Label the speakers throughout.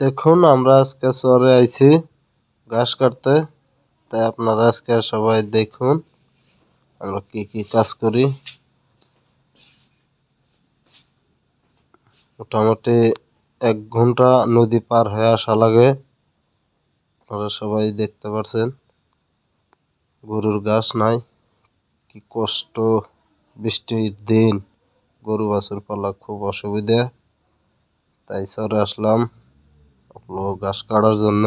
Speaker 1: দেখুন আমরা আজকে চরে আইছি ঘাস কাটতে, তাই আপনারা আজকে সবাই দেখুন আমরা কি কি কাজ করি। মোটামুটি 1 ঘন্টা নদী পার হয়ে আসা লাগে, আপনারা সবাই দেখতে পাচ্ছেন। গরুর ঘাস নাই, কি কষ্ট, বৃষ্টির দিন, গরু বাছুর পালা খুব অসুবিধা, তাই চরে আসলাম ঘাস কাটার জন্য।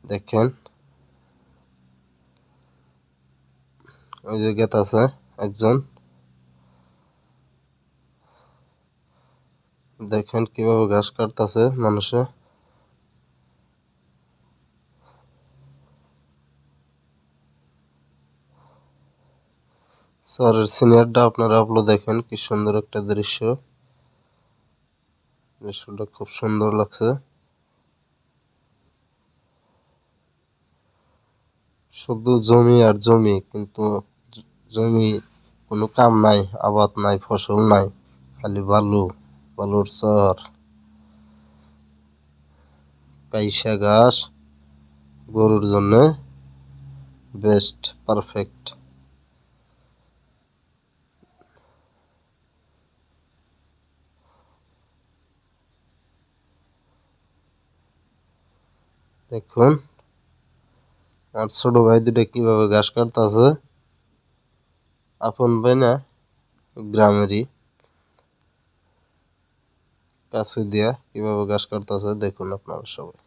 Speaker 1: দেখেন ওই যে গেত আছে একজন, দেখেন কিভাবে ঘাস কাটতেছে মানুষে। শহরের সিনিয়রটা আপনারা দেখেন কি সুন্দর একটা দৃশ্য, দৃশ্যটা খুব সুন্দর লাগছে। শুধু জমি আর জমি, কিন্তু জমি কোনো কাম নাই, আবাদ নাই, ফসল নাই, খালি বালু, বালুর চর, কাইসা ঘাস গরুর জন্য বেস্ট, পারফেক্ট। দেখুন আর ছোট ভাই দুটা কিভাবে ঘাস কাটতেছে, আপন ভাই না, গ্রামেরই, কাছে দিয়া কিভাবে ঘাস কাটতেছে দেখুন আপনারা সবাই।